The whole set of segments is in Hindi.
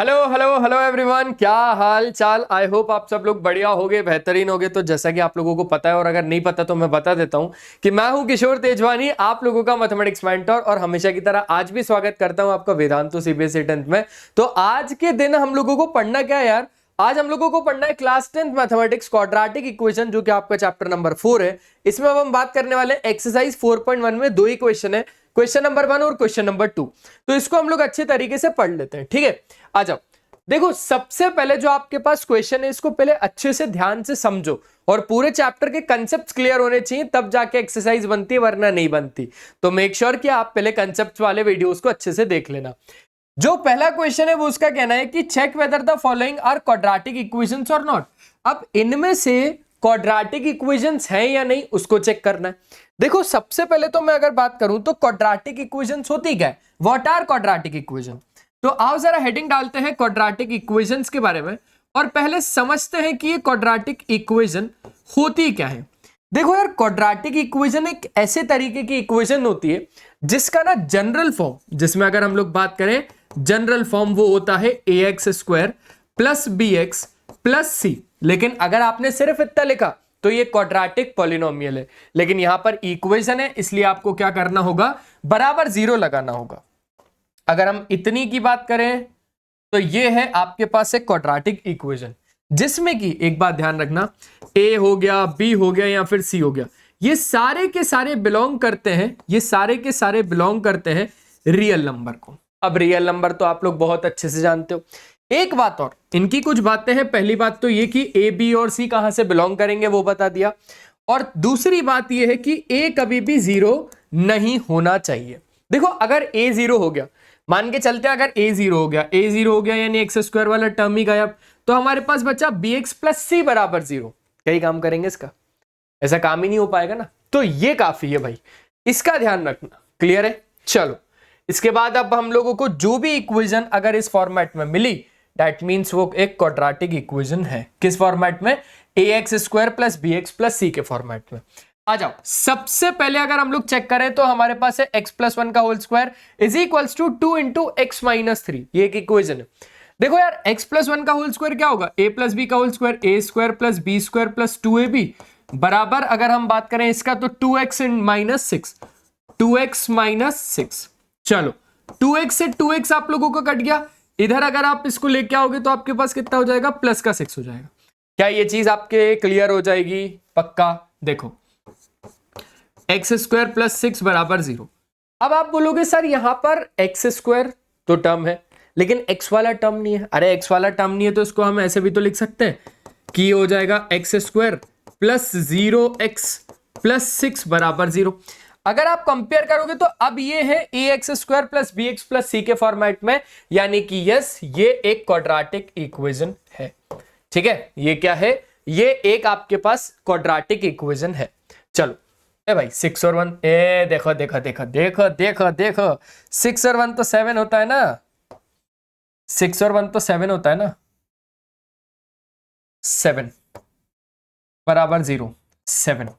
हेलो हेलो हेलो एवरीवन, क्या हाल चाल। आई होप आप सब लोग बढ़िया होगे, बेहतरीन होगे। तो जैसा कि आप लोगों को पता है और अगर नहीं पता तो मैं बता देता हूं कि मैं हूं किशोर तेजवानी, आप लोगों का मैथमेटिक्स मेंटर। और हमेशा की तरह आज भी स्वागत करता हूं आपका वेदांतु सीबीएसई 10th में। तो आज के दिन हम लोगों को पढ़ना क्या है यार? आज हम लोगों को पढ़ना है class 10th mathematics quadratic equation, जो कि आपका चैप्टर नंबर 4 है। इसमें अब हम बात करने वाले हैं एक्सरसाइज 4.1 में दो ही क्वेश्चन है, क्वेश्चन नंबर 1 और क्वेश्चन नंबर 2। तो इसको हम लोग अच्छे तरीके से पढ़ लेते हैं, ठीक है। आ जाओ। देखो, सबसे पहले जो आपके पास क्वेश्चन है इसको पहले अच्छे से ध्यान से समझो और पूरे चैप्टर के कंसेप्ट क्लियर होने चाहिए, तब जाके एक्सरसाइज बनती है, वरना नहीं बनती। तो मेक श्योर कि आप पहले कंसेप्ट वाले वीडियोस को अच्छे से देख लेना। जो पहला क्वेश्चन है वो उसका कहना है कि check whether the following are quadratic equations और नॉट। अब इनमें से क्वाड्रेटिक इक्वेशंस हैं या नहीं उसको चेक करना है। देखो, सबसे पहले तो मैं अगर बात करूं तो क्वाड्रेटिक इक्वेशंस होती क्या है, व्हाट आर क्वाड्रेटिक इक्वेशन। तो आओ जरा हेडिंग डालते हैं क्वाड्रेटिक इक्वेशंस के बारे में और पहले समझते हैं कि ये क्वाड्रेटिक इक्वेशन होती क्या है। देखो यार, क्वाड्रेटिक इक्वेशन एक ऐसे तरीके की इक्वेशन होती है जिसका ना जनरल फॉर्म, जिसमें अगर हम लोग बात करें जनरल फॉर्म, वो होता है ax² plus bx plus c। लेकिन अगर आपने सिर्फ इतना लिखा तो ये क्वाड्रेटिक पॉलिनोमियल है, लेकिन यहां पर इक्वेशन है इसलिए आपको क्या करना होगा, बराबर 0 लगाना होगा। अगर हम इतनी की बात करें तो ये है आपके पास एक क्वाड्रेटिक इक्वेशन, जिसमें कि एक बात ध्यान रखना, a हो गया, b हो गया या फिर c हो गया, ये सारे के सारे बिलोंग करते हैं, ये सारे के सारे बिलोंग करते हैं रियल नंबर को। अब रियल नंबर तो आप लोग बहुत अच्छे से जानते हो। एक बात और, इनकी कुछ बातें हैं। पहली बात तो ये कि a, b और c कहां से बिलोंग करेंगे वो बता दिया, और दूसरी बात ये है कि a कभी भी 0 नहीं होना चाहिए। देखो, अगर a 0 हो गया, मान के चलते हैं अगर a 0 हो गया, a 0 हो गया यानी x² वाला टर्म ही गायब, तो हमारे पास बचा bx प्लस c बराबर 0। क्या ही काम करेंगे इसका, ऐसा काम ही नहीं हो पाएगा ना। तो ये काफी है भाई, इसका ध्यान रखना। क्लियर है? चलो, इसके बाद अब हम लोगों को जो भी इक्वेशन अगर इस फॉर्मेट में मिली, दैट मीन्स वो एक क्वाड्रेटिक इक्वेशन है। किस फॉर्मेट में? ax² plus bx plus c के फॉर्मेट में। आ जाओ, सबसे पहले अगर हम लोग चेक करें तो हमारे पास है x+1 का whole square is equals to 2 into x minus 3। ये एक इक्वेशन है। देखो यार, x+1 का होल स्क्वायर क्या होगा, a प्लस बी का whole square, a² plus b² plus 2ab बराबर, अगर हम बात करें इसका तो 2x माइनस 6, 2x माइनस 6। चलो, 2x से 2x आप लोगों को कट गया, इधर अगर आप इसको लेके आओगे तो आपके पास कितना हो जाएगा, प्लस का 6 हो जाएगा। क्या ये चीज आपके क्लियर हो जाएगी? पक्का। देखो, x² प्लस 6 बराबर 0। अब आप बोलोगे सर यहां पर x² तो टर्म है लेकिन x वाला टर्म नहीं है। अरे x वाला टर्म नहीं है तो इसको हम ऐसे भी तो लिख सकते हैं कि ये हो जाएगा x² प्लस 0x प्लस 6 बराबर 0। अगर आप कंपेयर करोगे तो अब ये है ax² plus bx plus c के फॉर्मेट में, यानी कि यस, ये एक क्वाड्रेटिक इक्वेशन है। ठीक है, ये क्या है, ये एक आपके पास क्वाड्रेटिक इक्वेशन है। चलो ए भाई, 6 और 1, ए देखो देखो देखो देखो देखो देखो, 6 और 1 तो 7 होता है ना, 6 और 1 तो 7 होता है ना, 7 बराबर 0, 7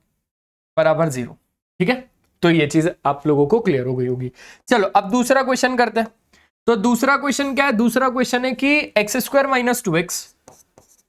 बराबर 0। ठीक है, तो ये चीज आप लोगों को क्लियर हो गई होगी। चलो अब दूसरा क्वेश्चन करते हैं। तो दूसरा क्वेश्चन क्या है? दूसरा क्वेश्चन है कि x² minus 2x,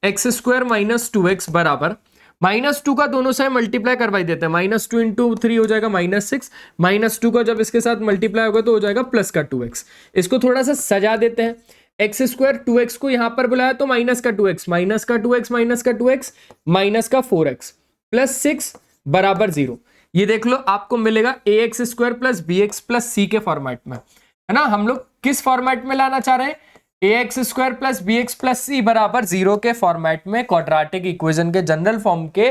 x² minus 2x बराबर -2 का दोनों से मल्टीप्लाई करवाई देते हैं, -2 इंटू 3 हो जाएगा -6, -2 का जब इसके साथ मल्टीप्लाई होगा तो हो जाएगा प्लस का 2x। इसको थोड़ा सा सजा देते हैं, x² 2x को यहां पर बुलाया तो माइनस का 2x, माइनस का 2x, माइनस का 2x, माइनस का 4x प्लस 6 बराबर 0। ये देख लो, आपको मिलेगा ax² plus bx plus c के फॉर्मेट में, है ना। हम लोग किस फॉर्मेट में लाना चाह रहे हैं? ax² plus bx plus c बराबर 0 के फॉर्मेट में, क्वाड्रेटिक इक्वेशन के जनरल फॉर्म के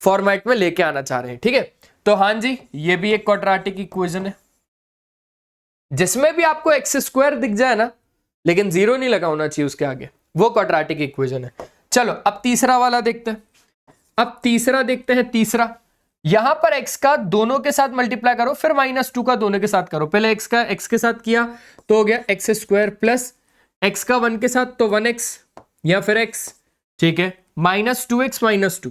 फॉर्मेट में लेके आना चाह रहे हैं। ठीक है, तो हाँ जी, ये भी एक क्वाड्रेटिक इक्वेशन है जिसमें भी आपको x² दिख जाए ना, लेकिन 0 नहीं लगा होना चाहिए उसके आगे, वो क्वाड्रेटिक इक्वेशन है। चलो अब तीसरा वाला देखते हैं। अब तीसरा देखते हैं। तीसरा, यहां पर x का दोनों के साथ मल्टीप्लाई करो, फिर -2 का दोनों के साथ करो। पहले x का x के साथ किया तो हो गया x² प्लस x का 1 के साथ तो 1x या फिर x। ठीक है, -2x माइनस 2,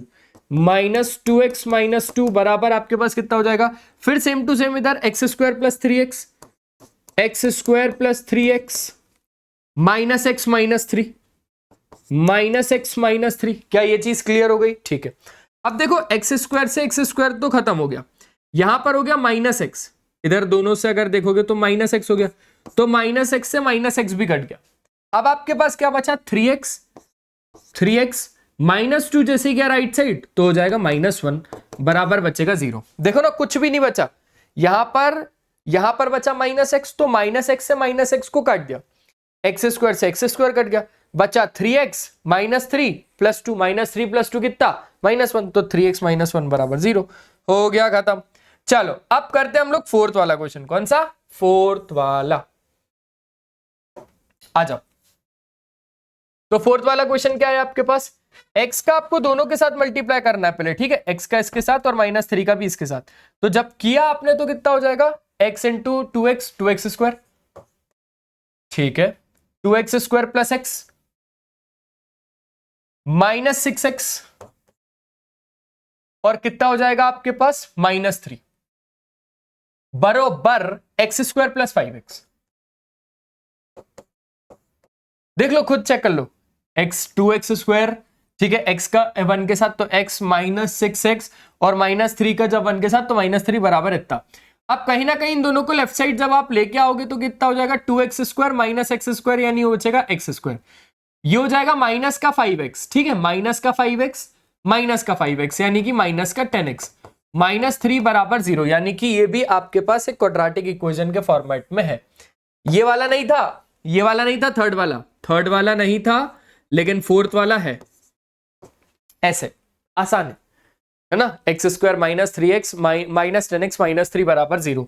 -2x माइनस 2 बराबर आपके पास कितना हो जाएगा, फिर सेम टू सेम इधर x² plus 3x, x² plus 3x minus x minus three, minus x minus three. क्या ये चीज क्लियर हो गई? ठीक है। अब देखो एक्स स्क्वायर से एक्स स्क्वायर तो खत्म हो गया, यहां पर हो गया माइनस एक्स, इधर दोनों से अगर देखोगे तो माइनस एक्स हो गया, तो माइनस एक्स से माइनस एक्स भी कट गया। अब आपके पास क्या बचा? 3x, 3x माइनस टू जैसे क्या राइट साइड तो हो जाएगा -1 बराबर बचेगा 0। देखो ना कुछ भी नहीं बचा, यहां पर बचा माइनस एक्स, तो माइनस एक्स से माइनस एक्स को काट दिया, एक्स स्क्वायर से एक्स स्क्वायर कट गया, बचा 3x -3 + 2, -3 + 2 कितना? -1, तो 3x - 1 बराबर 0 हो गया, खत्म। चलो अब करते हैं हम लोग फोर्थ वाला क्वेश्चन। कौन सा? फोर्थ वाला। आ जाओ। तो फोर्थ वाला क्वेश्चन क्या है आपके पास? x का आपको दोनों के साथ मल्टीप्लाई करना है पहले, ठीक है, x का इसके साथ और -3 का भी इसके साथ। तो जब किया आपने तो कितना हो जाएगा? x into 2x, 2x square, ठीक है, 2x square plus x -6x, और कितना हो जाएगा आपके पास? -3 बरोबर x स्क्वायर प्लस 5x। देख लो, खुद चेक कर लो, x 2x स्क्वायर, ठीक है, x का 1 के साथ तो x -6x, और -3 का जब 1 के साथ तो -3 बराबर इतना। अब कहीं ना कहीं इन दोनों को लेफ्ट साइड जब आप लेके आओगे तो कितना हो जाएगा? 2x square minus x square, यानी हो जाएगा x स्क्वायर, ये हो जाएगा माइनस का 5x, ठीक है, माइनस का 5x माइनस का 5x यानी कि माइनस का 10x, -3 बराबर 0, यानी कि ये भी आपके पास एक क्वाड्रेटिक इक्वेशन के फॉर्मेट में है। ये वाला नहीं था, ये वाला नहीं था, थर्ड वाला नहीं था, लेकिन फोर्थ वाला है। ऐसे आसान है ना, एक्स स्क्वायर -3x -10x -3 बराबर 0।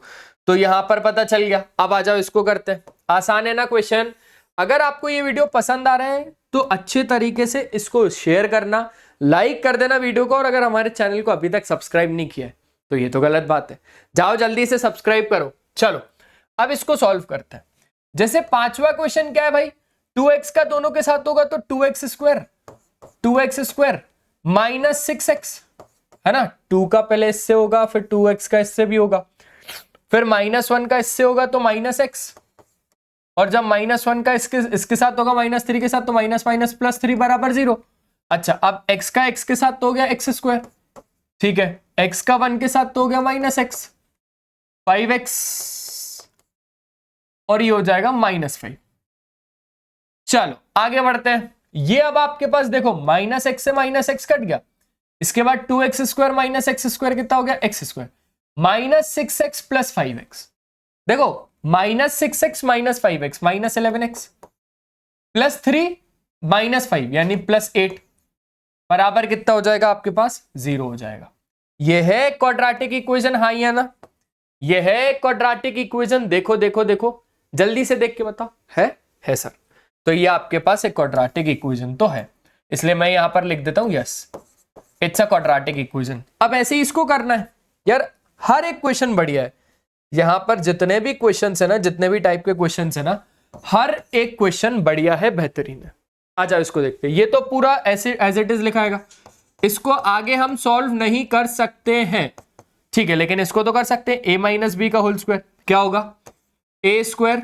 तो यहां पर पता चल गया। अब आ जाओ इसको करते हैं, आसान है ना क्वेश्चन। अगर आपको ये वीडियो पसंद आ रहा है तो अच्छे तरीके से इसको शेयर करना, लाइक कर देना वीडियो को, और अगर हमारे चैनल को अभी तक सब्सक्राइब नहीं किया है तो ये तो गलत बात है, जाओ जल्दी से सब्सक्राइब करो। चलो अब इसको सॉल्व करते हैं। जैसे पांचवा क्वेश्चन क्या है भाई? 2x का दोनों के साथ होगा तो 2x square, 2x square -6x, है ना, 2 का पहले इससे होगा, फिर 2x का इससे भी होगा, फिर -1 का इससे होगा तो -x, और जब -1 का इसके साथ होगा -3 के साथ तो माइनस माइनस प्लस 3 बराबर 0। अच्छा, अब x का x के साथ तो हो गया x स्क्वायर, ठीक है, x का 1 के साथ तो हो गया -x, 5x, और ये हो जाएगा -5। चलो आगे बढ़ते हैं। ये अब आपके पास देखो -x से -x कट गया, इसके बाद 2x स्क्वायर -x स्क्वायर कितना हो गया? x square, -6x plus 5x, देखो -6x -5x -11x प्लस 3 -5 यानी +8 बराबर कितना हो जाएगा आपके पास? 0 हो जाएगा। यह है क्वाड्रेटिक इक्वेशन, हाँ या ना? यह है क्वाड्रेटिक इक्वेशन। देखो देखो देखो, जल्दी से देख के बताओ, है सर। तो ये आपके पास एक क्वाड्रेटिक इक्वेशन तो है, इसलिए मैं यहां पर लिख देता हूं yes, it's a quadratic equation. अब ऐसे ही इसको करना है यार, हर एक क्वेश्चन बढ़िया है। यहां पर जितने भी क्वेश्चन है ना, जितने भी टाइप के क्वेश्चन है ना, हर एक क्वेश्चन बढ़िया है, बेहतरीन है। आ जाओ इसको देखते हैं। ये तो पूरा ऐसे एज इट इज लिखाएगा, इसको आगे हम सॉल्व नहीं कर सकते हैं, ठीक है, लेकिन इसको तो कर सकते हैं। a - b का होल स्क्वायर क्या होगा? a square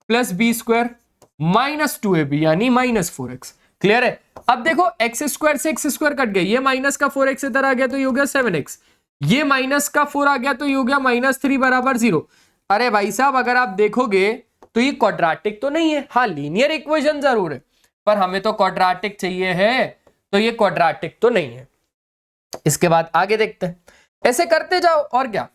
plus b square -2ab यानी -4x। क्लियर है? अब देखो x स्क्वायर से x स्क्वायर कट गया, ये माइनस का 4x इधर आ गया तो ये हो गया 7x, ये माइनस का 4 आ गया तो ये हो गया -3 बराबर 0। अरे भाई साहब, अगर आप देखोगे तो ये क्वाड्रेटिक तो नहीं है, हाँ लीनियर इक्वेशन जरूर है, पर हमें तो क्वाड्रेटिक चाहिए है, तो ये क्वाड्रेटिक तो नहीं है। इसके बाद आगे देखते हैं, ऐसे करते जाओ और क्या।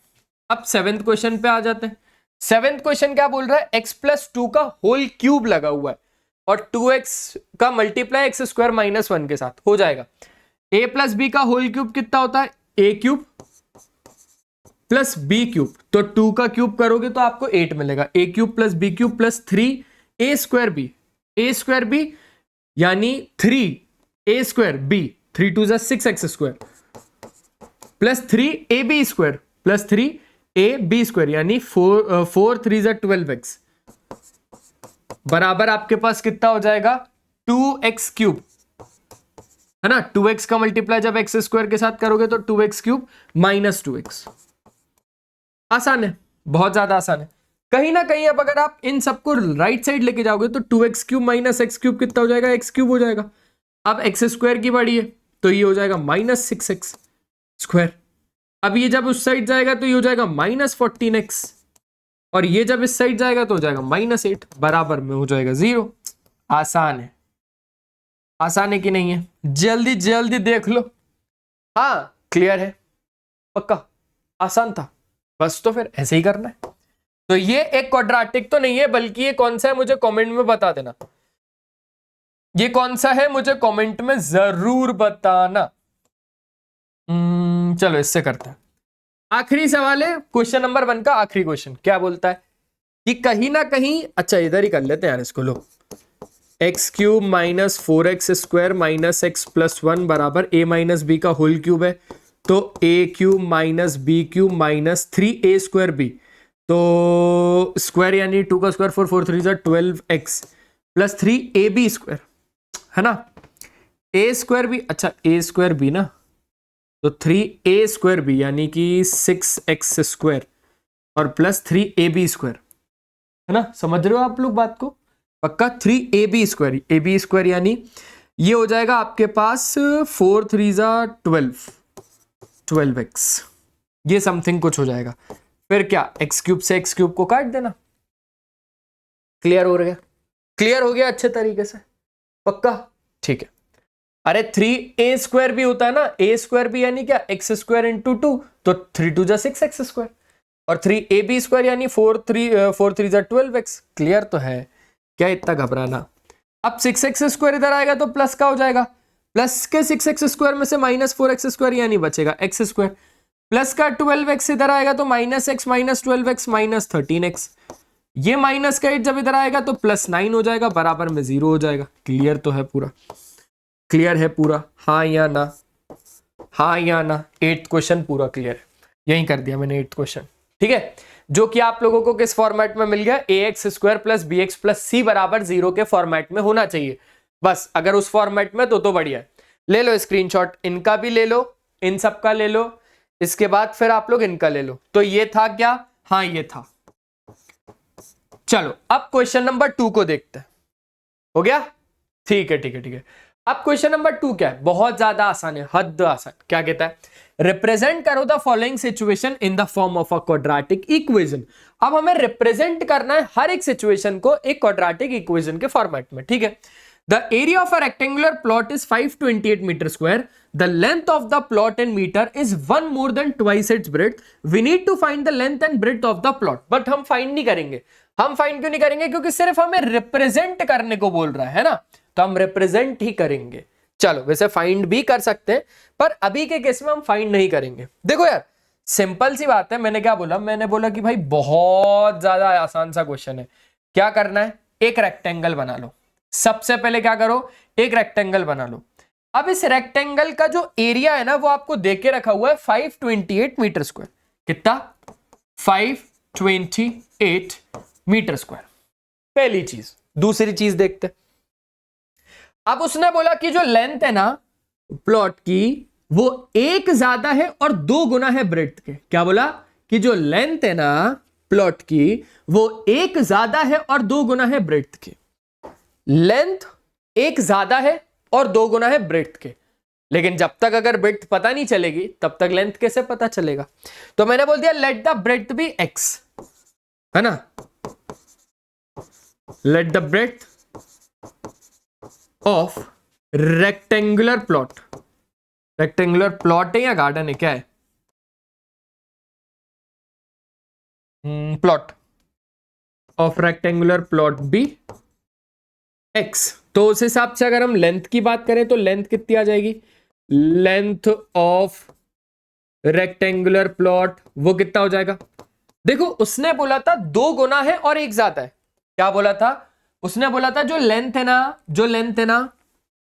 अब 7th क्वेश्चन पे आ जाते हैं। 7th क्वेश्चन क्या बोल रहा है? x प्लस 2 का होल क्यूब लगा हुआ है और 2x का मल्टीप्लाई x स्क्वायर -1 के साथ हो जाएगा। a प्लस बी का होल क्यूब कितना होता है? a cube plus b cube, तो 2 का क्यूब करोगे तो आपको 8 मिलेगा। a cube plus b cube plus 3 a square b यानी 3 a square b, 3 2 6x square plus 3 ab square plus 3 ab square यानी 4 3 12x बराबर आपके पास कितना हो जाएगा? 2x क्यूब, है ना। 2x का मल्टीप्लाई जब x स्क्वायर के साथ करोगे तो 2x क्यूब -2x। आसान है, बहुत ज्यादा आसान है। कहीं ना कहीं अब अगर आप इन सबको राइट साइड लेके जाओगे तो 2x³ माइनस x³ कितना हो जाएगा, x³ हो जाएगा। अब x² की बड़ी है तो ये हो जाएगा -6x²। अब ये जब उस साइड जाएगा तो ये हो जाएगा -14x, और ये जब इस साइड जाएगा तो हो जाएगा -8, बराबर में हो जाएगा 0। आसान है, आसान है कि नहीं है? जल्दी जल्दी देख लो। हाँ क्लियर है, पक्का आसान था बस, तो फिर ऐसे ही करना है। तो ये एक क्वाड्रेटिक तो नहीं है, बल्कि ये कौन सा है मुझे कमेंट में बता देना। ये कौन सा है मुझे कमेंट में जरूर बताना। चलो इससे करते हैं। आखिरी सवाल है क्वेश्चन नंबर 1 का आखिरी क्वेश्चन। क्या बोलता है कि कहीं ना कहीं, अच्छा इधर ही कर लेते हैं यार इसको, लो x³ minus 4x² minus x+1 बराबर a माइनस बी का होल क्यूब है। तो a³ minus b³ minus 3a²b, तो स्क्वायर यानी 2 का स्क्वायर 4 4 3 12x प्लस 3ab², है ना। a² भी, अच्छा a²b ना, तो 3a²b यानी कि 6x² और प्लस 3ab², है ना। समझ रहे हो आप लोग बात को? पक्का 3ab² ab² यानी ये हो जाएगा आपके पास 4 3 12x, ये समथिंग कुछ हो जाएगा। फिर क्या, x³ से x³ को काट देना। क्लियर हो गया? क्लियर हो गया अच्छे तरीके से, पक्का? ठीक है। अरे 3a² भी होता है ना, a² भी यानी क्या, x² इंटू 2, तो 3 2 6x², और 3ab² यानी 4 3 12x। क्लियर तो है, क्या इतना घबराना। अब 6x² इधर आएगा तो प्लस का हो जाएगा, प्लस के 6x² में से -4x² यानी बचेगा x², प्लस का 12x इधर आएगा तो -x minus 12x minus 13x, ये माइनस का 8 जब इधर आएगा तो +9 हो जाएगा, बराबर में 0 हो जाएगा। क्लियर तो है पूरा? क्लियर है पूरा? हाँ या ना, हाँ या ना। 8th क्वेश्चन पूरा क्लियर है, यही कर दिया मैंने 8th क्वेश्चन, ठीक है। जो कि आप लोगों को किस फॉर्मेट में मिल गया, ax² plus bx plus c बराबर 0 के फॉर्मेट में होना चाहिए। बस अगर उस फॉर्मेट में तो बढ़िया है। ले लो स्क्रीनशॉट, इनका भी ले लो, इन सब का ले लो, इसके बाद फिर आप लोग इनका ले लो। तो ये था क्या, हाँ ये था। चलो अब क्वेश्चन नंबर 2 को देखते हैं। हो गया? ठीक है ठीक है ठीक है। अब क्वेश्चन नंबर 2 क्या है, बहुत ज्यादा आसान है, हद आसान। क्या कहता है, रिप्रेजेंट करो the following situation in the form of a quadratic equation. अब हमें रिप्रेजेंट करना है हर एक सिचुएशन को एक क्वाड्रेटिक इक्वेशन के फॉर्मेट में, ठीक है। The area of a rectangular plot is 528 metre square, the length of the plot in metre is 1 more than twice its breadth, we need to find the length and breadth of the plot. But हम फाइंड नहीं करेंगे। हम फाइंड क्यों नहीं करेंगे, क्योंकि सिर्फ हमें रिप्रेजेंट करने को बोल रहा है ना, तो हम रिप्रेजेंट ही करेंगे। चलो वैसे फाइंड भी कर सकते हैं, पर अभी के केस में हम फाइंड नहीं करेंगे। देखो यार सिंपल सी बात है, मैंने क्या बोला, मैंने बोला कि भाई बहुत ज्यादा आसान सा क्वेश्चन है। क्या करना है, एक रेक्टेंगल बना लो। सबसे पहले क्या करो, एक रेक्टेंगल बना लो। अब इस रेक्टेंगल का जो एरिया है ना, वो आपको दे के रखा हुआ है 528 मीटर स्क्वायर। कितना, 528 मीटर स्क्वायर। पहली चीज। दूसरी चीज देखते, अब उसने बोला कि जो लेंथ है ना प्लॉट की, वो 1 ज्यादा है और 2 गुना है ब्रेड्थ के। क्या बोला कि जो लेंथ है ना प्लॉट की, वो 1 ज्यादा है और 2 गुना है ब्रेड्थ के। लेंथ 1 ज्यादा है और 2 गुना है ब्रेड्थ के, लेकिन जब तक अगर ब्रेड्थ पता नहीं चलेगी तब तक लेंथ कैसे पता चलेगा। तो मैंने बोल दिया let the breadth be x, है ना। Let the breadth of rectangular plot, rectangular plot है या गार्डन है, क्या है, plot of rectangular plot be x। तो उस हिसाब से अगर हम लेंथ की बात करें तो लेंथ कितनी आ जाएगी, लेंथ ऑफ रेक्टेंगुलर प्लॉट वो कितना हो जाएगा। देखो उसने बोला था 2 गुना है और 1 ज्यादा है। क्या बोला था, उसने बोला था जो लेंथ है ना, जो लेंथ है ना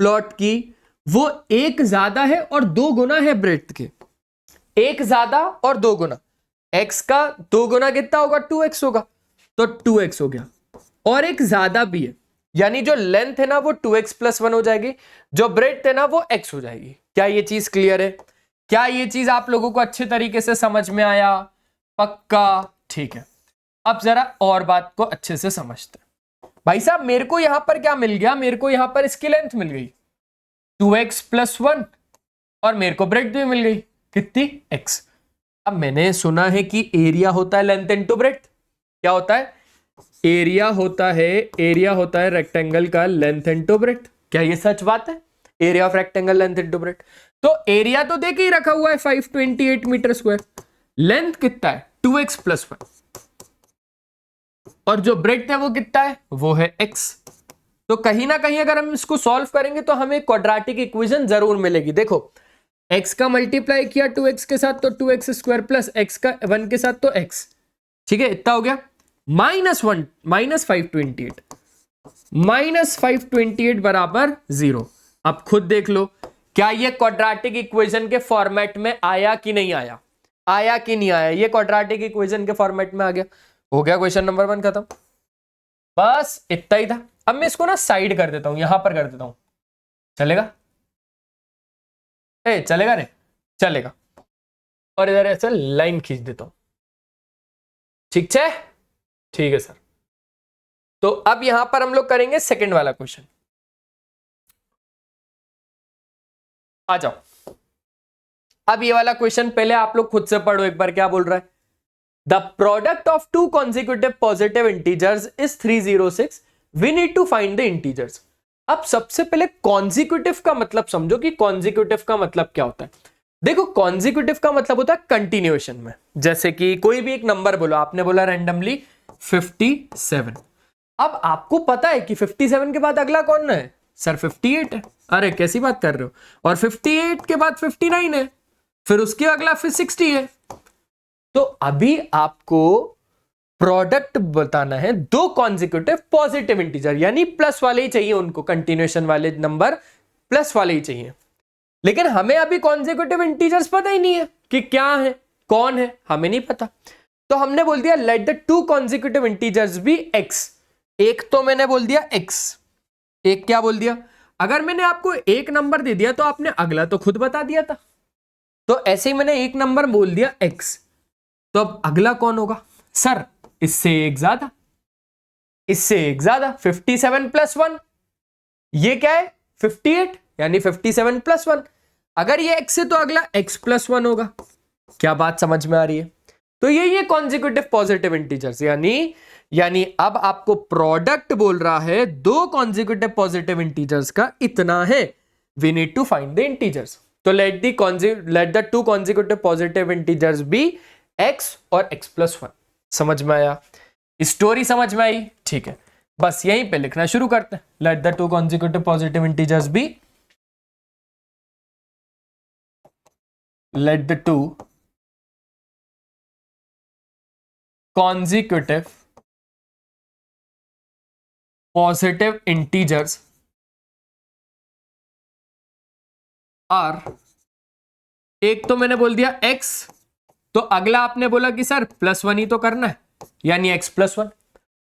प्लॉट की, वो 1 ज्यादा है और 2 गुना है ब्रेड्थ के। 1 ज्यादा और 2 गुना, x का 2 गुना कितना होगा, 2x होगा, तो 2x हो गया। और 1 ज्यादा भी है, यानी जो लेंथ है ना वो 2x + 1 हो जाएगी, जो ब्रेड्थ है ना वो x हो जाएगी। क्या ये चीज क्लियर है? क्या ये चीज आप लोगों को अच्छे तरीके से समझ में आया? पक्का? ठीक है। अब जरा और बात को अच्छे से समझते हैं। भाई साहब मेरे को यहां पर क्या मिल गया, मेरे को यहां पर इसकी लेंथ मिल गई 2x + 1 और मेरे को ब्रेड्थ भी मिल गई कितनी x। अब मैंने सुना है कि एरिया होता है लेंथ इनटू ब्रेड्थ। क्या होता है? एरिया होता है रेक्टेंगल का लेंथ इनटू ब्रेड्थ। क्या ये सच बात है? Area of rectangle length into breadth. तो एरिया तो देख ही रखा हुआ है 528 मीटर स्क्वायर, लेंथ कितना है 2x + 1 और जो ब्रेड्थ है वो कितना है, वो है x। तो कहीं ना कहीं अगर हम इसको सॉल्व करेंगे तो हमें क्वाड्रेटिक इक्वेशन जरूर मिलेगी। देखो x का मल्टीप्लाई किया 2x के साथ तो 2x² प्लस x का 1 के साथ तो x, ठीक है, इतना हो गया -1 -528 बराबर 0। अब खुद देख लो क्या ये क्वाड्रेटिक इक्वेशन के फॉर्मेट में आया कि नहीं आया, आया कि नहीं आया? ये क्वाड्रेटिक इक्वेशन के फॉर्मेट में आ गया। हो गया क्वेश्चन नंबर 1 खत्म। बस इतना ही था। अब मैं इसको ना साइड कर देता हूं, यहां पर कर देता हूं, चलेगा? चलेगा रे, चलेगा। और इधर ऐसा लाइन खींच देता हूं, ठीक है? ठीक है सर। तो अब यहां पर हम लोग करेंगे सेकंड वाला क्वेश्चन। आ जाओ। अब ये वाला क्वेश्चन पहले आप लोग खुद से पढ़ो एक बार, क्या बोल रहा है। The product of two consecutive positive integers is 306, we need to find the integers. अब सबसे पहले कॉन्जिक्यूटिव का मतलब समझो कि कॉन्जिक्यूटिव का मतलब क्या होता है। देखो कॉन्जिक्यूटिव का मतलब होता है कंटिन्यूएशन में। जैसे कि कोई भी एक नंबर बोलो, आपने बोला रैंडमली 57। अब आपको पता है कि 57 के बाद अगला कौन है सर, 58 है। अरे कैसी बात कर रहे हो? और 58 के बाद 59 है, फिर उसके अगला फिर 60 है। तो अभी आपको प्रोडक्ट बताना है दो कॉन्जिक्यूटिव पॉजिटिव इंटीजर, यानी प्लस वाले ही चाहिए उनको, कंटिन्यूएशन वाले नंबर प्लस वाले ही चाहिए। लेकिन हमें अभी कॉन्जिक्यूटिव इंटीजर्स पता ही नहीं है कि क्या है, कौन है, हमें नहीं पता। तो हमने बोल दिया let the two consecutive integers be x। एक तो मैंने बोल दिया x, एक क्या बोल दिया, अगर मैंने आपको एक नंबर दे दिया तो आपने अगला तो खुद बता दिया था। तो ऐसे ही मैंने एक नंबर बोल दिया x, तो अब अगला कौन होगा सर? इससे एक ज्यादा, इससे एक ज्यादा, 57 + 1, ये क्या है 58, यानी 57 + 1। अगर ये x है तो अगला x + 1 होगा। क्या बात समझ में आ रही है? तो ये कॉन्जिक्यूटिव पॉजिटिव इंटीजर्स, यानी अब आपको प्रोडक्ट बोल रहा है दो कॉन्जिक्यूटिव पॉजिटिव इंटीजर्स का इतना है, we need to find the integers. तो let the two consecutive positive integers be x और x + 1। समझ में आया? स्टोरी समझ में आई? ठीक है, बस यहीं पे लिखना शुरू करते हैं। Let the two consecutive positive integers be, let the two consecutive positive integers are, एक तो मैंने बोल दिया x, तो अगला आपने बोला कि सर +1 ही तो करना है, यानी x + 1।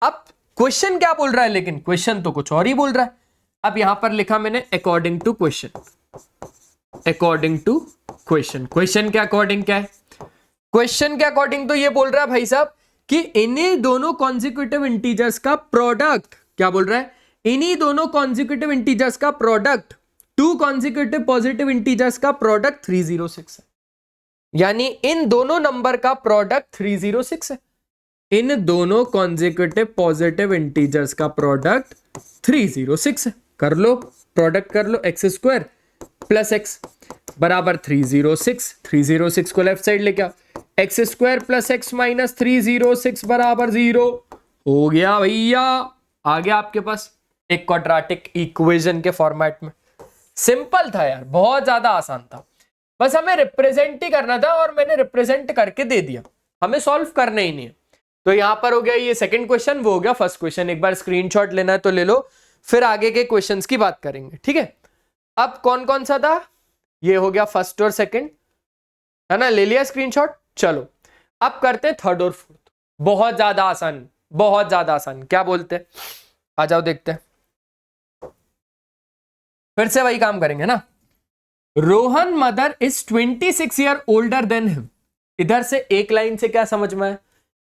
अब क्वेश्चन क्या बोल रहा है, लेकिन क्वेश्चन तो कुछ और ही बोल रहा है। अब यहां पर लिखा मैंने according to question, according to question. Question के अकॉर्डिंग क्या है? क्वेश्चन के अकॉर्डिंग तो ये बोल रहा है भाई साहब कि इन्हीं दोनों कॉन्जिक्यूटिव इंटीजर्स का प्रोडक्ट, क्या बोल रहा है, इन्हीं दोनों कॉन्जिक्यूटिव इंटीजर्स का product, to consecutive positive integers का प्रोडक्ट 306 है। यानी इन दोनों नंबर का प्रोडक्ट 306 है। इन दोनों कॉन्जिक्यूटिव पॉजिटिव इंटीजर्स का प्रोडक्ट 306 है। कर लो प्रोडक्ट, कर लो x² + x बराबर 306। 306 को लेफ्ट साइड लेके आओ, x² + x - 306 बराबर 0 हो गया भैया। आ गया आपके पास एक क्वाड्रेटिक इक्वेशन के फॉर्मेट में। सिंपल था यार, बहुत ज्यादा आसान था, बस हमें रिप्रेजेंट ही करना था और मैंने रिप्रेजेंट करके दे दिया, हमें सॉल्व करना ही नहीं है। तो यहां पर हो गया ये सेकंड क्वेश्चन, वो हो गया फर्स्ट क्वेश्चन। एक बार स्क्रीनशॉट लेना है तो ले लो, फिर आगे के क्वेश्चंस की बात करेंगे, ठीक है। अब कौन कौन सा था, ये हो गया फर्स्ट और सेकंड, है ना, ले लिया स्क्रीनशॉट। चलो अब करते हैं थर्ड और फोर्थ। बहुत ज्यादा आसान, बहुत ज्यादा आसान, क्या बोलते हैं? आ जाओ देखते हैं, फिर से वही काम करेंगे ना। Rohan mother is 26 year older than him. इधर से एक लाइन से क्या समझ में आया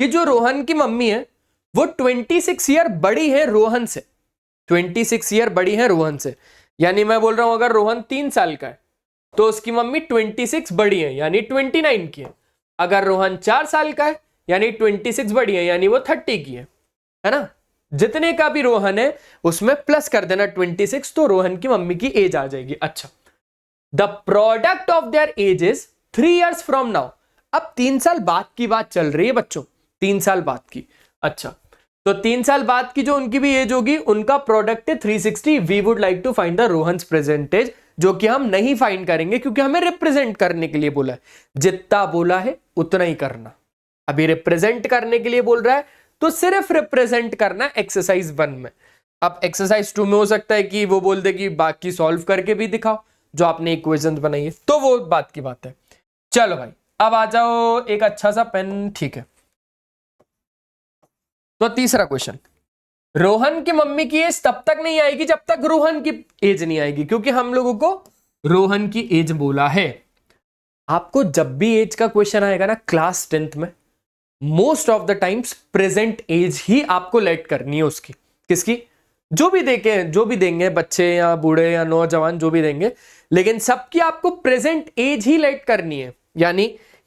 कि जो रोहन की मम्मी है वो 26 ईयर बड़ी है रोहन से, 26 ईयर बड़ी है रोहन से। यानी मैं बोल रहा हूं अगर रोहन 3 साल का है तो उसकी मम्मी 26 बड़ी है यानी 29 की है। अगर रोहन 4 साल का है यानी 26 बड़ी है यानी वो 30 की है ना। जितने का भी रोहन है उसमें प्लस कर देना 26, तो रोहन की मम्मी की एज आ जाएगी। अच्छा, the product of their age is 3 years from now. अब 3 साल बाद की बात चल रही है बच्चों, 3 साल बाद की। अच्छा, तो 3 साल बाद की जो उनकी भी एज होगी, उनका प्रोडक्ट है 360। We would like to find the Rohan's present age, जो कि हम नहीं फाइंड करेंगे क्योंकि हमें रिप्रेजेंट करने के लिए बोला है। जितना बोला है उतना ही करना। अभी रिप्रेजेंट करने के लिए बोल रहा है तो सिर्फ रिप्रेजेंट करना एक्सरसाइज 1 में। अब एक्सरसाइज 2 में हो सकता है कि वो बोल दे कि बाकी सॉल्व करके भी दिखाओ जो आपने इक्वेशन बनाई है, तो वो बात की बात है। चलो भाई, अब आ जाओ, एक अच्छा सा पेन, ठीक है। तो तीसरा क्वेश्चन, रोहन की मम्मी की एज तब तक नहीं आएगी जब तक रोहन की एज नहीं आएगी, क्योंकि हम लोगों को रोहन की एज बोला है। आपको जब भी एज का क्वेश्चन आएगा ना क्लास 10th में, most of the times present age ही आपको लेट करनी है उसकी। किसकी? जो भी देंगे बच्चे या बूढ़े या नौजवान, जो भी देंगे, लेकिन सबकी आपको प्रेजेंट एज ही लेट करनी है।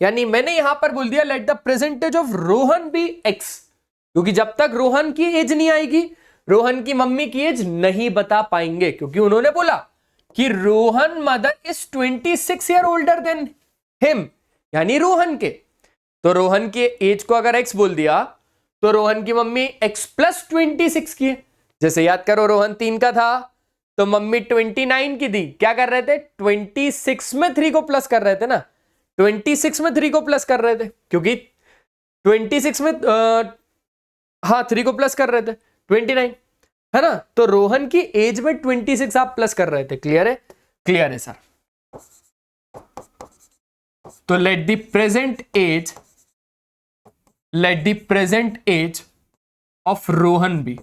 यानी मैंने यहां पर बोल दिया let the present age of Rohan be x, क्योंकि जब तक रोहन की एज नहीं आएगी रोहन की मम्मी की एज नहीं बता पाएंगे, क्योंकि उन्होंने बोला कि Rohan mother is 26 year older than him, यानी रोहन के। तो रोहन के एज को अगर एक्स बोल दिया तो रोहन की मम्मी एक्स प्लस 26 की है। जैसे याद करो, रोहन 3 का था तो मम्मी 29 की थी। क्या कर रहे थे? 26 में 3 को प्लस कर रहे थे ना, 26 में 3 को प्लस कर रहे थे, क्योंकि 26 में 3 को प्लस कर रहे थे 29, है ना। तो रोहन की एज में 26 आप प्लस कर रहे थे। क्लियर है? क्लियर है सर। तो let the present age of Rohan be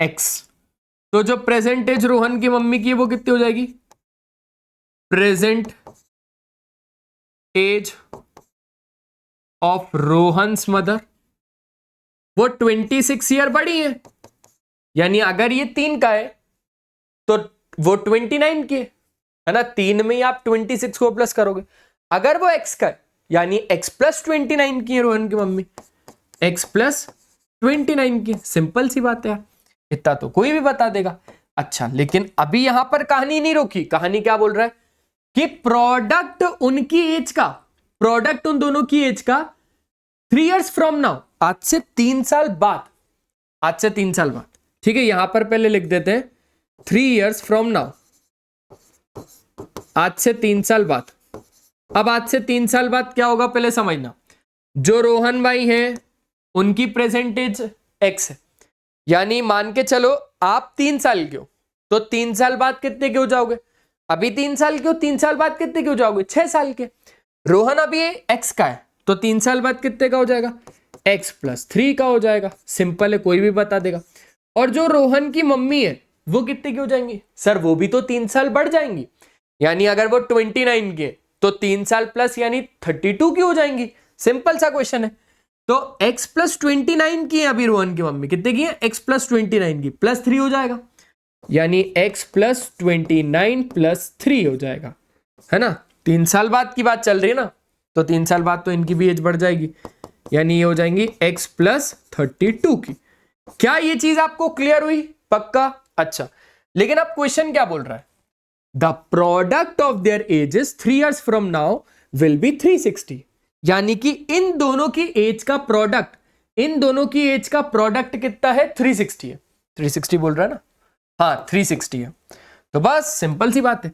x. तो जो प्रेजेंट एज रोहन की मम्मी की है वो कितनी हो जाएगी? Present age of Rohan's mother, वो 26 ईयर बड़ी है, यानी अगर ये 3 का है तो वो 29 की है ना। 3 में ही आप 26 को प्लस करोगे। अगर वो x का है यानी x प्लस 29 की है रोहन की मम्मी, x प्लस 29 की। सिंपल सी बात है, इतना तो कोई भी बता देगा। अच्छा, लेकिन अभी यहां पर कहानी नहीं रोकी। कहानी क्या बोल रहा है कि प्रोडक्ट उनकी एज का, प्रोडक्ट उन दोनों की एज का 3 years फ्रॉम नाउ, आज से 3 साल बाद, आज से 3 साल बाद। ठीक है, यहां पर पहले लिख देते हैं 3 years फ्रॉम नाउ, आज से 3 साल बाद। अब आज से 3 साल बाद क्या होगा पहले समझना। जो रोहन भाई है उनकी प्रेजेंटेज एक्स है, यानी मान के चलो आप 3 साल के हो तो 3 साल बाद कितने के हो जाओगे? अभी 3 साल के हो, 3 साल बाद कितने के हो जाओगे? 6 साल के। रोहन अभी एक्स का है तो 3 साल बाद कितने का हो जाएगा? x प्लस 3 का हो जाएगा। सिंपल है, कोई भी बता देगा। और जो रोहन की मम्मी है वो कितने की हो जाएंगी? सर वो भी तो 3 साल बढ़ जाएंगी, यानी अगर वो 29 की है तो 3 साल प्लस यानी 32 की हो जाएंगी। सिंपल सा क्वेश्चन है। तो x प्लस 29 की है अभी रोहन की मम्मी, कितने की है? x प्लस 29 की, प्लस 3 हो जाएगा, यानी x प्लस 29 प्लस 3 हो जाएगा, है ना। 3 साल बाद की बात चल रही है ना, तो 3 साल बाद तो इनकी भी एज बढ़ जाएगी, यानी ये हो जाएंगी x प्लस 32 की। क्या ये चीज आपको क्लियर हुई? पक्का? अच्छा, लेकिन अब क्वेश्चन क्या बोल रहा है? The product of there edges 3 years from now will be 360, यानी कि इन दोनों की एज का प्रोडक्ट, इन दोनों की एज का प्रोडक्ट कितना है? 360 है। 360 बोल रहा है ना, हाँ 360 है। तो बस सिंपल सी बात है,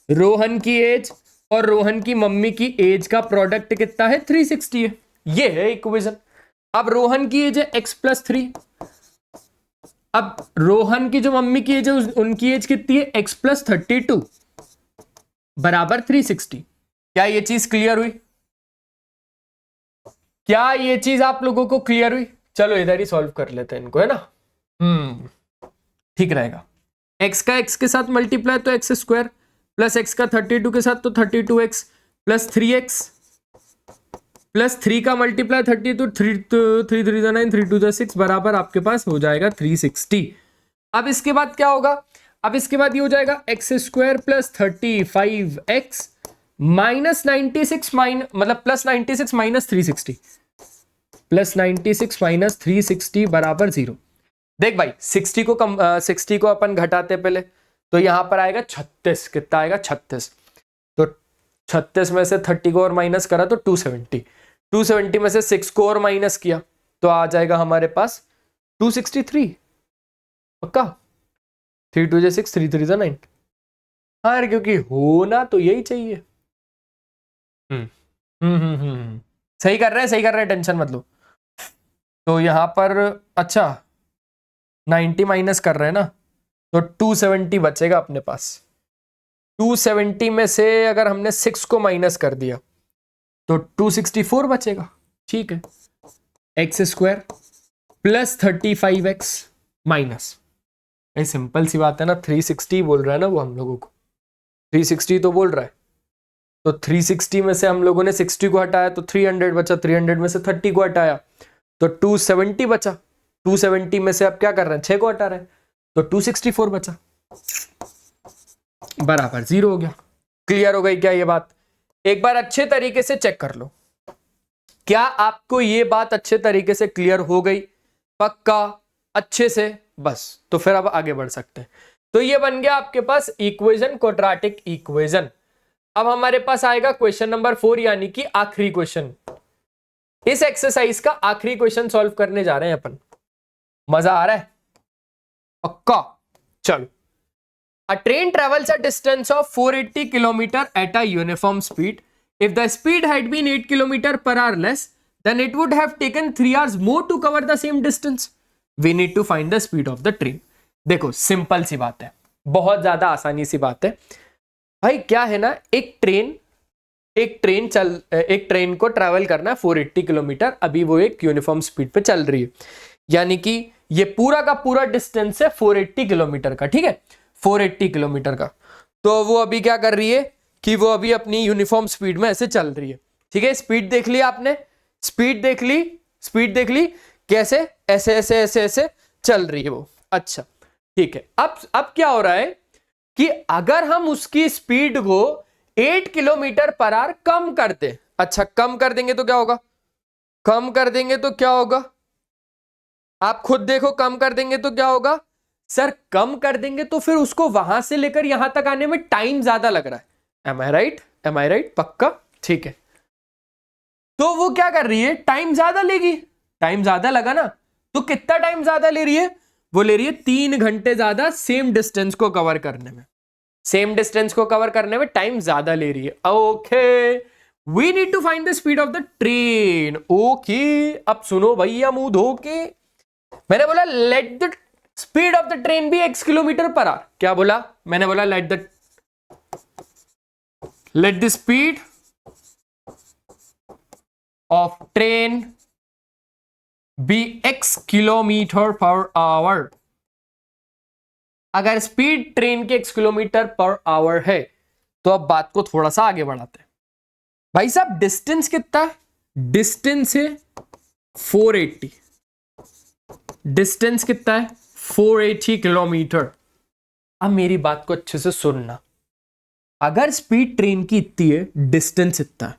रोहन की एज और रोहन की मम्मी की एज का प्रोडक्ट कितना है? 360 है। ये है इक्वेशन। अब रोहन की एज है x प्लस 3, अब रोहन की जो मम्मी की एज है उनकी एज कितनी है? x प्लस 32 बराबर 360। क्या ये चीज क्लियर हुई? क्या ये चीज आप लोगों को क्लियर हुई? चलो इधर ही सॉल्व कर लेते हैं इनको, है ना। ठीक रहेगा। x का x के साथ मल्टीप्लाई तो एक्स स्क्वायर, प्लस x का 32 के साथ तो 32x प्लस 3x प्लस 3 का मल्टीप्लाई 30 तो 3 3 9 3 2 6 बराबर आपके पास हो जाएगा 360। अब इसके बाद क्या होगा, अब इसके बाद ये हो जाएगा x square plus 35x minus 96 मतलब प्लस 96 माइनस 360, प्लस 96 माइनस 360 बराबर 0। देख भाई 60 को 60 को अपन घटाते पहले, तो यहां पर आएगा 36। कितना आएगा 36। तो 36 में से 30 को और माइनस करा तो 270, 270 में से 6 को और माइनस किया तो आ जाएगा हमारे पास 263। पक्का 3 2 6 3 3 9। हाँ यार, क्योंकि होना तो यही चाहिए। सही कर रहे हैं, सही कर रहे हैं, टेंशन मत लो। तो यहां पर अच्छा 90 माइनस कर रहे हैं ना, तो 270 बचेगा अपने पास। 270 में से अगर हमने 6 को माइनस कर दिया तो 264 बचेगा। ठीक है, x square plus 35x minus, ये सिंपल सी बात है ना, 360 बोल रहा है ना वो हम लोगों को, 360 तो बोल रहा है। तो 360 में से हम लोगों ने 60 को हटाया तो 300 बचा, 300 में से 30 को हटाया तो 270 बचा, 270 में से अब क्या कर रहे हैं 6 को हटा रहे हैं तो 264 बचा, बराबर 0 हो गया। क्लियर हो गई क्या ये बात? एक बार अच्छे तरीके से चेक कर लो, क्या आपको ये बात अच्छे तरीके से क्लियर हो गई? पक्का अच्छे से? बस तो फिर अब आगे बढ़ सकते हैं। तो ये बन गया आपके पास इक्वेशन, क्वाड्रेटिक इक्वेशन। अब हमारे पास आएगा क्वेश्चन नंबर 4, यानी कि आखिरी क्वेश्चन। इस एक्सरसाइज का आखिरी क्वेश्चन सॉल्व करने जा रहे हैं अपन। मजा आ रहा है? पक्का? चलो। A train travels a distance of 480 km at a uniform speed. If the speed had been 8 km per hour less, then it would have taken 3 hours more to cover the same distance. We need to find the speed of the train. देखो सिंपल सी बात है, बहुत ज्यादा आसानी सी बात है भाई। क्या है ना, एक ट्रेन को ट्रैवल करना है 480 किलोमीटर। अभी वो एक यूनिफॉर्म स्पीड पे चल रही है, यानी कि ये पूरा का पूरा डिस्टेंस है 480 किलोमीटर का। ठीक है, 480 किलोमीटर का। तो वो अभी क्या कर रही है कि वो अभी अपनी यूनिफॉर्म स्पीड में ऐसे चल रही है। ठीक है, स्पीड देख ली आपने, स्पीड देख ली कैसे, ऐसे ऐसे ऐसे ऐसे चल रही है वो। अच्छा ठीक है, अब क्या हो रहा है कि अगर हम उसकी स्पीड को 8 किलोमीटर पर आवर कम कर दे। अच्छा, कम कर देंगे तो क्या होगा? कम कर देंगे तो क्या होगा? आप खुद देखो, कम कर देंगे तो क्या होगा? सर कम कर देंगे तो फिर उसको वहां से लेकर यहां तक आने में टाइम ज्यादा लग रहा है। एम आई राइट? पक्का? ठीक है, तो वो क्या कर रही है, टाइम ज्यादा लेगी। टाइम ज्यादा लगा ना, तो कितना टाइम ज्यादा ले रही है? वो ले रही है 3 घंटे ज्यादा सेम डिस्टेंस को कवर करने में। सेम डिस्टेंस को कवर करने में टाइम ज्यादा ले रही है। Okay, we need to find the speed of the train. Okay, अब सुनो भैया मुंह धो के, मैंने बोला let the speed of the train be x kilometre per hour. क्या बोला? मैंने बोला let the speed of train be x kilometre per hour. अगर स्पीड ट्रेन के x किलोमीटर पर आवर है तो अब बात को थोड़ा सा आगे बढ़ाते हैं। भाई साहब डिस्टेंस कितना है? डिस्टेंस है 480। डिस्टेंस कितना है? 480 किलोमीटर। अब मेरी बात को अच्छे से सुनना, अगर स्पीड ट्रेन की इतनी है, डिस्टेंस इतना है,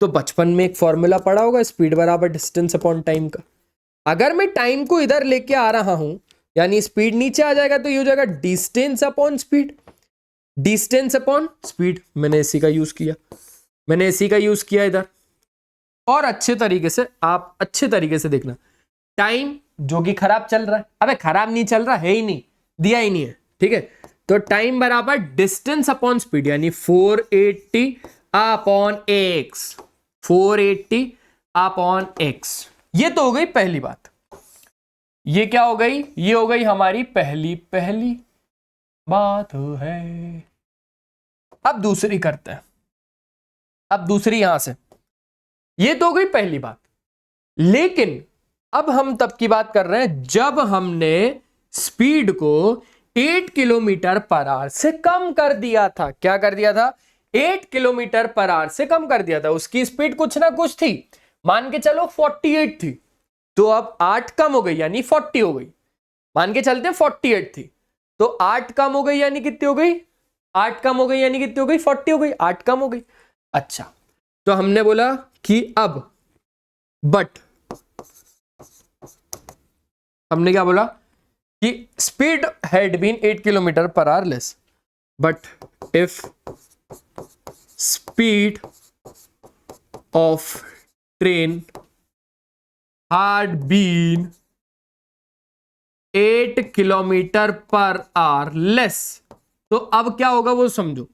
तो बचपन में एक फॉर्मूला पढ़ा होगा, स्पीड बराबर डिस्टेंस अपॉन टाइम का। अगर मैं टाइम को इधर लेके आ रहा हूं, यानी स्पीड नीचे आ जाएगा, तो ये हो जाएगा distance upon speed. Distance upon speed. मैंने इसी का यूज किया इधर। और अच्छे तरीके से, आप अच्छे तरीके से देखना, टाइम जो कि खराब चल रहा है, अबे खराब नहीं चल रहा है ही नहीं, दिया ही नहीं है। ठीक है, तो टाइम बराबर डिस्टेंस अपॉन स्पीड, यानी 480 अपॉन x। 480 upon x। ये तो हो गई पहली बात। ये क्या हो गई? ये हो गई हमारी पहली बात है। अब दूसरी करते हैं। अब दूसरी यहां से, ये तो हो गई पहली बात। लेकिन अब हम तब की बात कर रहे हैं जब हमने स्पीड को 8 किलोमीटर पर आवर से कम कर दिया था। क्या कर दिया था? 8 किलोमीटर पर आवर से कम कर दिया था। उसकी स्पीड कुछ ना कुछ थी, मान के चलो 48 थी, तो अब 8 कम हो गई यानी 40 हो गई। मान के चलते 48 थी, तो 8 कम हो गई यानी कितनी हो गई, 8 कम हो गई यानी कितनी हो गई, 40 हो गई, 8 कम हो गई। अच्छा, तो हमने बोला कि अब बट, हमने क्या बोला कि speed had been 8 kilometre per hour less, but if speed of train had been 8 kilometre per hour less, तो अब क्या होगा वो समझो।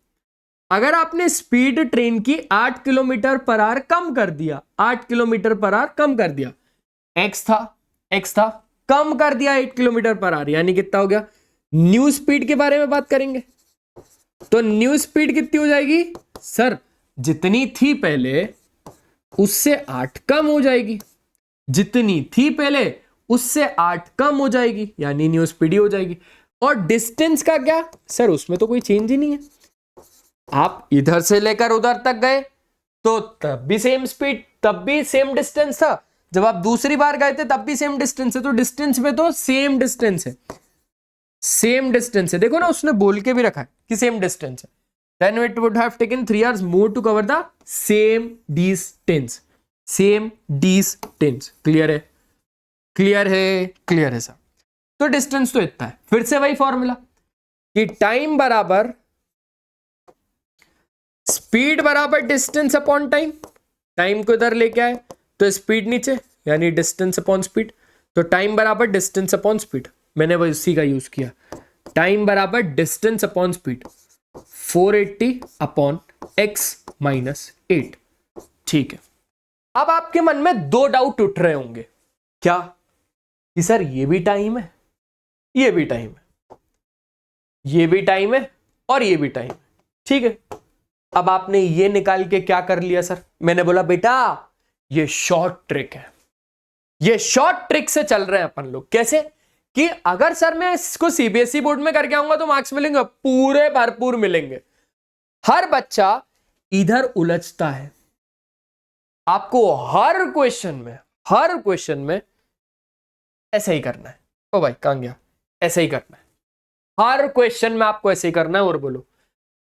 अगर आपने स्पीड ट्रेन की 8 किलोमीटर पर आवर कम कर दिया, 8 किलोमीटर पर आवर कम कर दिया, x था कम कर दिया 8 किलोमीटर पर आवर, यानी कितना हो गया। न्यू स्पीड के बारे में बात करेंगे, तो न्यू स्पीड कितनी हो जाएगी सर, जितनी थी पहले उससे 8 कम हो जाएगी, जितनी थी पहले उससे 8 कम हो जाएगी, यानी न्यू स्पीड हो जाएगी। और डिस्टेंस का क्या सर, उसमें तो कोई चेंज ही नहीं है। आप इधर से लेकर उधर तक गए तो तब भी सेम स्पीड, तब भी सेम डिस्टेंस था, जब आप दूसरी बार गए थे तब भी सेम डिस्टेंस है, तो डिस्टेंस में तो सेम डिस्टेंस है, सेम डिस्टेंस है। देखो ना, उसने बोल के भी रखा है कि सेम डिस्टेंस है। Then it would have taken 3 hours more to cover the same distance, same distance। Clear है, क्लियर है, क्लियर है सर। तो डिस्टेंस तो इतना है, फिर से वही फॉर्मूला कि टाइम बराबर स्पीड बराबर डिस्टेंस अपॉन टाइम। टाइम को इधर लेके आए तो स्पीड नीचे, यानी डिस्टेंस अपॉन स्पीड, तो टाइम बराबर डिस्टेंस अपॉन स्पीड। मैंने वो इसी का यूज किया, टाइम बराबर distance upon speed, 480 upon x minus 8। ठीक है, अब आपके मन में दो डाउट उठ रहे होंगे, क्या कि सर ये भी टाइम है, ये भी टाइम है, ये भी टाइम है और ये भी टाइम है। ठीक है, अब आपने ये निकाल के क्या कर लिया सर, मैंने बोला बेटा ये शॉर्ट ट्रिक है, ये शॉर्ट ट्रिक से चल रहे हैं अपन लोग। कैसे कि अगर सर मैं इसको सीबीएसई बोर्ड में करके आऊंगा तो मार्क्स मिलेंगे, पूरे भरपूर मिलेंगे। हर बच्चा इधर उलझता है, आपको हर क्वेश्चन में ऐसे ही करना है। ओ भाई कहां गया, ऐसे ही करना है, हर क्वेश्चन में आपको ऐसे ही करना है। और बोलो,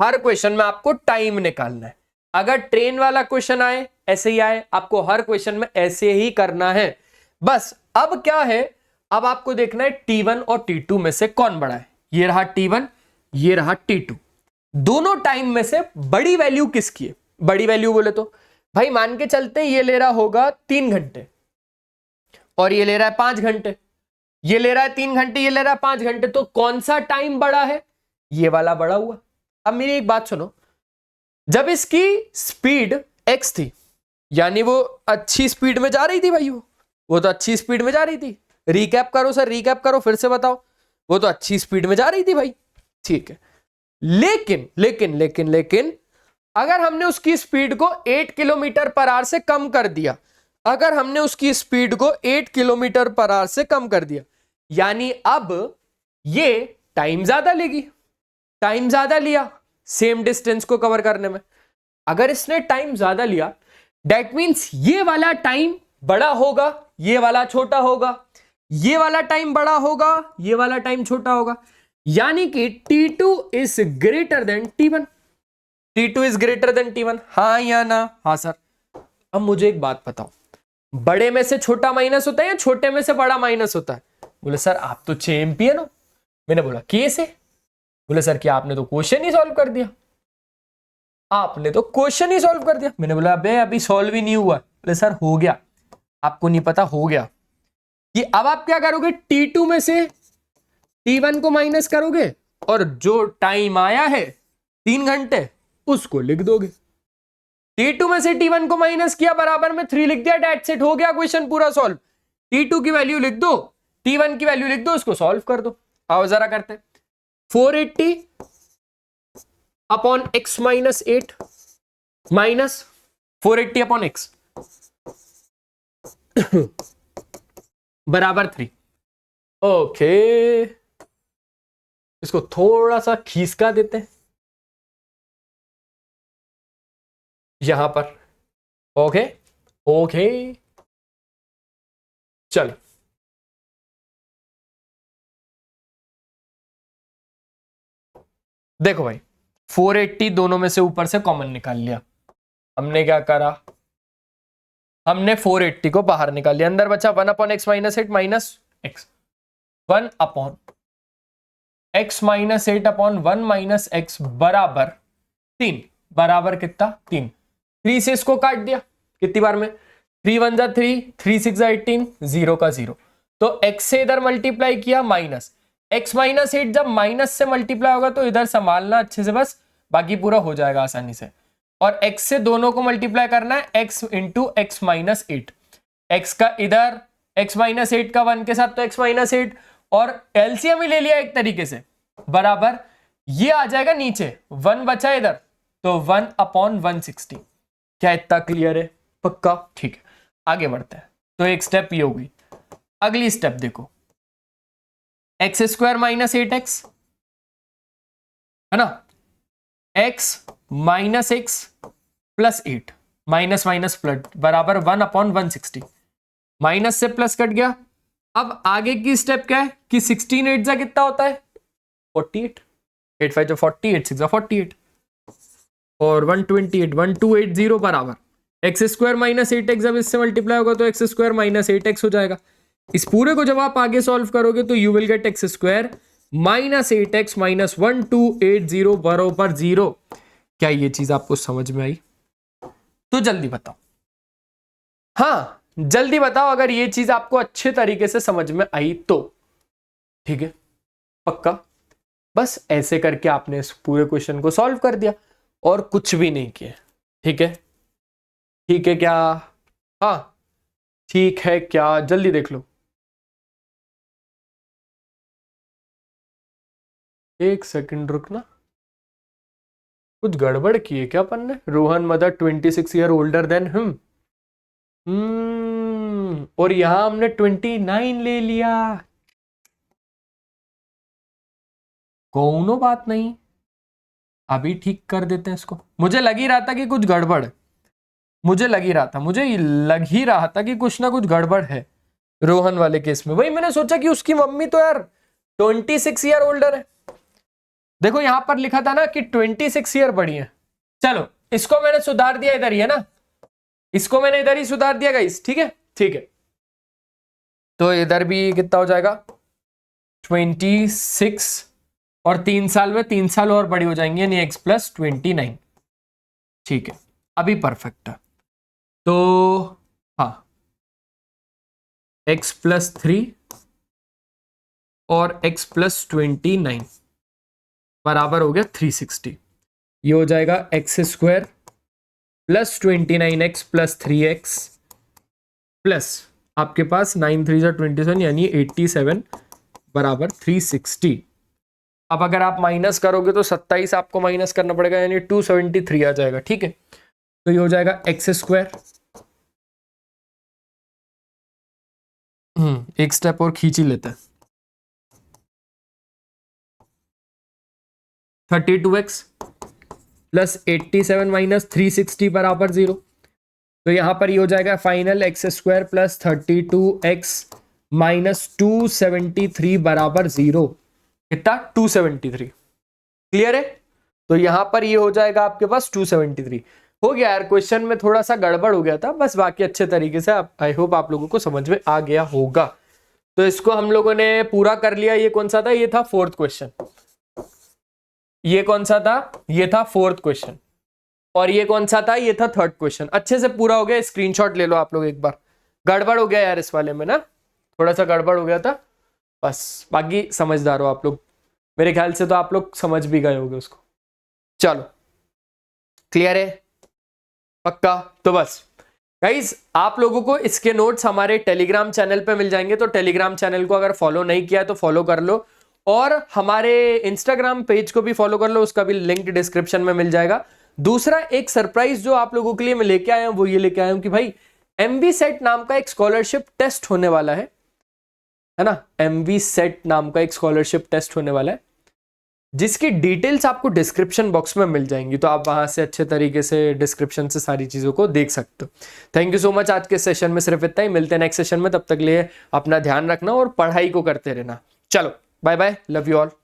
हर क्वेश्चन में आपको टाइम निकालना है। अगर ट्रेन वाला क्वेश्चन आए ऐसे ही आए, आपको हर क्वेश्चन में ऐसे ही करना है। बस अब क्या है, अब आपको देखना है T1 और T2 में से कौन बड़ा है। ये रहा T1, ये रहा T2, दोनों टाइम में से बड़ी वैल्यू किसकी है। बड़ी वैल्यू बोले तो भाई मान के चलते ये ले रहा होगा 3 घंटे और ये ले रहा है 5 घंटे, ये ले रहा है 3 घंटे, ये ले रहा है 5 घंटे, तो कौन सा टाइम बड़ा है, ये वाला बड़ा हुआ। अब मेरी एक बात सुनो, जब इसकी स्पीड x थी, यानी वो अच्छी स्पीड में जा रही थी भाई, वो तो अच्छी स्पीड में जा रही थी। रिकैप करो सर, रिकैप करो, फिर से बताओ, वो तो अच्छी स्पीड में जा रही थी भाई। ठीक है, लेकिन लेकिन लेकिन लेकिन अगर हमने उसकी स्पीड को 8 किलोमीटर पर आवर से कम कर दिया, अगर हमने उसकी स्पीड को 8 किलोमीटर पर आवर से कम कर दिया, यानी अब ये टाइम ज्यादा लेगी। टाइम ज्यादा लिया सेम डिस्टेंस को कवर करने में। अगर इसने टाइम ज्यादा लिया, दैट मींस ये वाला टाइम बड़ा होगा, ये वाला छोटा होगा, ये वाला टाइम बड़ा होगा, ये वाला टाइम छोटा होगा, यानी कि T2 is greater than T1। T2 is greater than T1, हाँ या ना? हाँ सर। अब मुझे एक बात बताओ, बड़े में से छोटा माइनस होता है या छोटे में से बड़ा माइनस होता है? बोले सर आप तो चैंपियन हो। मैंने बोला कैसे? बोले सर क्या आपने तो क्वेश्चन ही सॉल्व कर दिया, आपने तो क्वेश्चन ही सॉल्व कर दिया। मैंने बोला अबे अभी सॉल्व ही नहीं हुआ। बोले सर हो गया, आपको नहीं पता, हो गया। कि अब आप क्या करोगे, T2 में से T1 को माइनस करोगे और जो टाइम आया है 3 घंटे उसको लिख दोगे। T2 में से T1 को माइनस किया, बराबर में 3 लिख दिया, डेट्स इट, हो गया क्वेश्चन पूरा सॉल्व। T2 की वैल्यू लिख दो, T1 की वैल्यू लिख दो, उसको सॉल्व कर दो। आओ जरा करते हैं। 480 upon x minus 8 minus 480 upon x बराबर 3। ओके, इसको थोड़ा सा खींचका देते हैं यहां पर। ओके ओके चलो देखो भाई 480 दोनों में से ऊपर से कॉमन निकाल लिया। हमने क्या करा, हमने 480 को बाहर निकाल लिया, अंदर बचा 1 upon x minus 8 minus x, 1 upon x minus 8 upon 1 minus x बराबर 3, बराबर कितना 3। 3 से इसको काट दिया, कितनी बार में 3 1 जा 3, 3 6 जा 18, 0 का 0। तो x से इधर मल्टीप्लाई किया माइनस x माइनस 8, जब माइनस से मल्टीप्लाई होगा तो इधर संभालना अच्छे से बस, बाकी पूरा हो जाएगा आसानी से। और x से दोनों को मल्टीप्लाई करना है, x into x minus 8, x का इधर x माइनस 8 का 1 के साथ तो x माइनस 8, और एलसीएम ही ले लिया एक तरीके से, बराबर ये आ जाएगा नीचे, 1 बचा इधर तो 1 अपॉन 160। क्या इतना क्लियर है? पक्का? ठीक है, आगे बढ़ते हैं। तो एक स्टेप ये हो गई। अगली स्टेप देखो, एक्स स्क्वायर माइनस 8x है ना, x minus x plus 8, minus minus plus बराबर 1 अपॉन 160। माइनस से प्लस कट गया। अब आगे की स्टेप क्या है कि 16 8 जा कितना होता है 48, 8 5 40, 8 6 48 और 128, 1280 बराबर एक्स स्क्वायर माइनस 8x। जब इससे मल्टीप्लाई होगा तो एक्स स्क्वायर माइनस 8x हो जाएगा। इस पूरे को जब आप आगे सॉल्व करोगे तो you will get x square minus 8x minus 1280 बराबर 0। क्या ये चीज आपको समझ में आई? तो जल्दी बताओ, हाँ जल्दी बताओ अगर ये चीज आपको अच्छे तरीके से समझ में आई तो। ठीक है, पक्का? बस ऐसे करके आपने इस पूरे क्वेश्चन को सॉल्व कर दिया और कुछ भी नहीं किया। ठीक है, ठीक है क्या? हाँ ठीक है क्या? जल्दी देख लो, एक सेकंड रुकना, कुछ गड़बड़ की है क्या अपन ने? Rohan mother 26 year older than him, और यहां हमने 29 ले लिया। कोनो बात नहीं, अभी ठीक कर देते हैं इसको। मुझे लग ही रहा था कि कुछ गड़बड़ है, मुझे लग ही रहा था कि कुछ ना कुछ गड़बड़ है रोहन वाले केस में। वही मैंने सोचा कि उसकी मम्मी तो यार 26 ईयर ओल्डर है। देखो यहां पर लिखा था ना कि 26 ईयर बड़ी है। चलो इसको मैंने सुधार दिया, इधर ही है ना, इसको मैंने इधर ही सुधार दिया गाइस। ठीक है, ठीक है, तो इधर भी कितना हो जाएगा 26 और 3 साल में 3 साल और बड़ी हो जाएंगी, यानी x प्लस 29। ठीक है, अभी परफेक्ट है। तो हाँ x प्लस 3 और x प्लस 29 बराबर हो गया 360। ये हो जाएगा x square plus 29x plus 3x plus आपके पास 9 3 जा 27 यानी 87 बराबर 360। अब अगर आप माइनस करोगे तो 27 आपको माइनस करना पड़ेगा, यानी 273 आ जाएगा। ठीक है, तो ये हो जाएगा एक्स स्क्वायर, एक स्टेप और खींच ही लेते हैं, 32x प्लस 87 माइनस 360 बराबर 0। तो यहां पर ये हो जाएगा final x square plus 32x minus 273 बराबर 0। कितना 273। क्लियर है? तो यहां पर ये हो जाएगा आपके पास 273। हो गया यार, क्वेश्चन में थोड़ा सा गड़बड़ हो गया था, बस बाकी अच्छे तरीके से आई होप आप लोगों को समझ में आ गया होगा। तो इसको हम लोगों ने पूरा कर लिया। ये कौन सा था? ये था फोर्थ क्वेश्चन। ये कौन सा था? ये था फोर्थ क्वेश्चन। और ये कौन सा था? ये था थर्ड क्वेश्चन। अच्छे से पूरा हो गया, स्क्रीनशॉट ले लो आप लोग एक बार। गड़बड़ हो गया यार इस वाले में ना, थोड़ा सा गड़बड़ हो गया था, बस बाकी समझदार हो आप लोग, मेरे ख्याल से तो आप लोग समझ भी गए होंगे उसको। चलो क्लियर है? पक्का? तो बस गाइस आप लोगों को इसके नोट्स हमारे टेलीग्राम चैनल पे मिल जाएंगे, तो टेलीग्राम चैनल को अगर फॉलो नहीं किया तो फॉलो कर लो, और हमारे इंस्टाग्राम पेज को भी फॉलो कर लो, उसका भी लिंक डिस्क्रिप्शन में मिल जाएगा। दूसरा एक सरप्राइज जो आप लोगों के लिए मैं लेके आया हूं वो ये लेके आया हूं कि भाई एमबी सेट नाम का एक स्कॉलरशिप टेस्ट होने वाला है ना, एमबी सेट नाम का एक स्कॉलरशिप टेस्ट होने वाला है। जिसकी डिटेल्स आपको डिस्क्रिप्शन बॉक्स में मिल जाएंगी, तो आप वहां से अच्छे तरीके से डिस्क्रिप्शन से सारी चीजों को देख सकते हो। Thank you so much. आज के सेशन में सिर्फ इतना ही, मिलते हैं नेक्स्ट सेशन में, तब तक लिए अपना ध्यान रखना और पढ़ाई को करते रहना। चलो bye bye, love you all.